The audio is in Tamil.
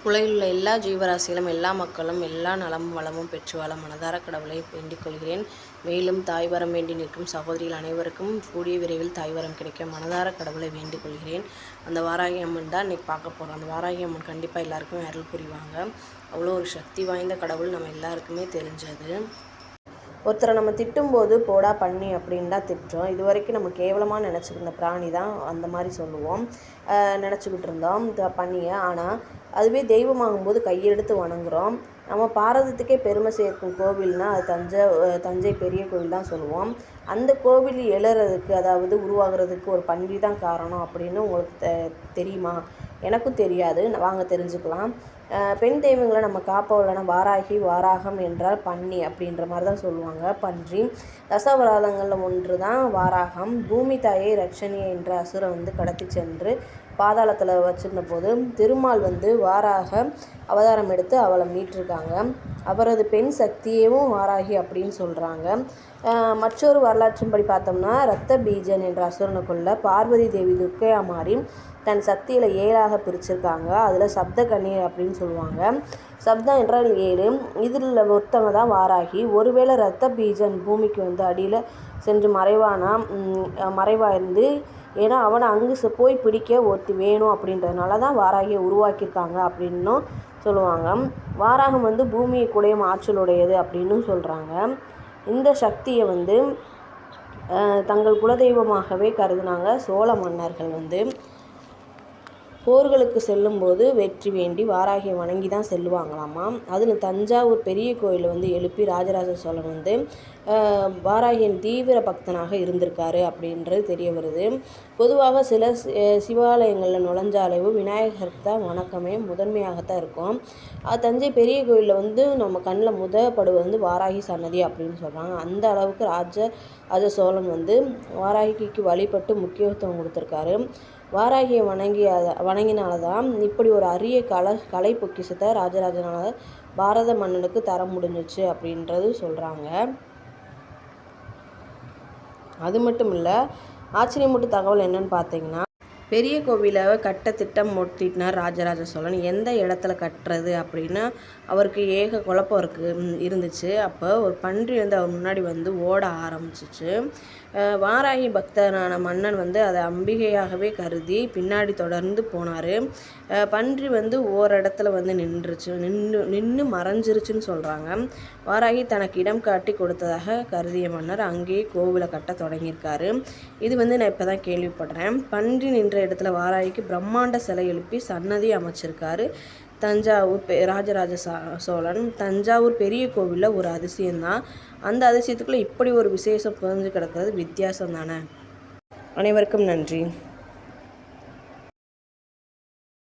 உலகில் உள்ள எல்லா ஜீவராசிகளும் எல்லா மக்களும் எல்லா நலமும் வளமும் பெற்று வாழ மனதார கடவுளை வேண்டிக் கொள்கிறேன். மேலும் தாய் வரம் வேண்டி நிற்கும் சகோதரிகள் அனைவருக்கும் கூடிய விரைவில் தாய் வரம் கிடைக்க மனதார கடவுளை வேண்டிக் கொள்கிறேன். அந்த வாராகி அம்மன் தான் இன்றைக்கி பார்க்க போகிறோம். அந்த வாராகி அம்மன் கண்டிப்பாக எல்லாருக்குமே அருள் புரிவாங்க. அவ்வளோ ஒரு சக்தி வாய்ந்த கடவுள் நம்ம எல்லாருக்குமே தெரிஞ்சது. ஒருத்தரை நம்ம திட்டும்போது போடா பண்ணி அப்படின்னு தான் திட்டுறோம். இது வரைக்கும் நம்ம கேவலமாக நினச்சிக்கிட்ட பிராணி தான் அந்த மாதிரி சொல்லுவோம், நினச்சிக்கிட்டு இருந்தோம் பண்ணியை. ஆனால் அதுவே தெய்வமாகும்போது கையெடுத்து வணங்குகிறோம். நம்ம பாரதத்துக்கே பெருமை சேர்க்கும் கோவில்னால் அது தஞ்சை பெரிய கோவில் தான் சொல்லுவோம். அந்த கோவில் எழுறதுக்கு, அதாவது உருவாகிறதுக்கு ஒரு பன்றி தான் காரணம் அப்படின்னு உங்களுக்கு தெரியுமா? எனக்கும் தெரியாது. வாங்க தெரிஞ்சுக்கலாம். பெண் தெய்வங்களை நம்ம காப்பவர்களான வாராகி, வாராகம் என்றால் பன்னி அப்படின்ற மாதிரி தான் சொல்லுவாங்க. பன்றி தசவராதங்களில் ஒன்று தான் வாராகம். பூமி தாயை ரட்சணியை என்ற அசுரம் கடத்தி சென்று பாதாளத்தில் வச்சிருந்த போது திருமால் வாராக அவதாரம் எடுத்து அவளை மீட்டிருக்காங்க. அவரது பெண் சக்தியேவும் வாராகி அப்படின்னு சொல்கிறாங்க. மற்றொரு வரலாற்றின்படி பார்த்தோம்னா இரத்த பீஜன் என்ற அசுரனை கொள்ள பார்வதி தேவி துர்க்கையா மாறி தன் சக்தியில் 7ஆக பிரிச்சிருக்காங்க. அதில் சப்த கண்ணீர் அப்படின்னு சொல்லுவாங்க. சப்தம் என்றால் 7. இதில் ஒருத்தவங்க தான் வாராகி. ஒருவேளை இரத்த பீஜன் பூமிக்கு அடியில் சென்று மறைவாயிருந்து, ஏன்னா அவனை அங்கு போய் பிடிக்க ஒருத்தி வேணும் அப்படின்றதுனால தான் வாராகியை உருவாக்கியிருக்காங்க அப்படின்னும் சொல்லுவாங்க. வாராகம் பூமியை குடையும் ஆற்றலுடையது அப்படின்னு சொல்கிறாங்க. இந்த சக்தியை தங்கள் குலதெய்வமாகவே கருதினாங்க சோழ மன்னர்கள். போர்களுக்கு செல்லும்போது வெற்றி வேண்டி வாராகியை வணங்கி தான் செல்லுவாங்களாமா. அதில் தஞ்சாவூர் பெரிய கோயில் எழுப்பி ராஜராஜ சோழன் வாராகியின் தீவிர பக்தனாக இருந்திருக்காரு அப்படின்றது தெரிய வருது. பொதுவாக சில சிவாலயங்களில் நுழைஞ்சாலைவு விநாயகருக்கு தான் வணக்கமே முதன்மையாகத்தான் இருக்கும். தஞ்சை பெரிய கோயிலில் நம்ம கண்ணில் முதப்படுவது வாராகி சன்னதி அப்படின்னு சொல்கிறாங்க. அந்த அளவுக்கு ராஜ சோழன் வாராகிக்கு வழிபட்டு முக்கியத்துவம் கொடுத்துருக்காரு. வாராகியை வணங்கினால தான் இப்படி ஒரு அரிய கலை பொக்கிஷத்தை ராஜராஜனால் பாரத மன்னனுக்கு தர முடிஞ்சிச்சு அப்படின்றது சொல்கிறாங்க. அது மட்டும் இல்லை, ஆச்சரியமூட்டு தகவல் என்னன்னு பார்த்தீங்கன்னா, பெரிய கோவிலை கட்ட திட்டம் தீட்டினார் ராஜராஜ சோழன். எந்த இடத்துல கட்டுறது அப்படின்னு அவருக்கு ஏக குழப்பம் இருந்துச்சு. அப்போ ஒரு பன்றி அவர் முன்னாடி ஓட ஆரம்பிச்சிச்சு. வாராகி பக்தனான மன்னன் அதை அம்பிகையாகவே கருதி பின்னாடி தொடர்ந்து போனார். பன்றி ஓரிடத்துல நின்று மறைஞ்சிருச்சுன்னு சொல்கிறாங்க. வாராகி தனக்கு இடம் காட்டி கொடுத்ததாக கருதிய மன்னர் அங்கேயே கோவிலை கட்ட தொடங்கியிருக்காரு. இது நான் இப்போ தான் கேள்விப்படுறேன். பன்றி நின்ற இடத்துல வாராகிக்கு பிரம்மாண்ட சிலை எழுப்பி சன்னதி அமைச்சிருக்காரு தஞ்சாவூர் ராஜராஜ சோழன். தஞ்சாவூர் பெரிய கோவிலில் ஒரு அதிசயம்தான். அந்த அதிசயத்துக்குள்ளே இப்படி ஒரு விசேஷம் புரிஞ்சு கிடக்கிறது வித்தியாசம் தானே. அனைவருக்கும் நன்றி.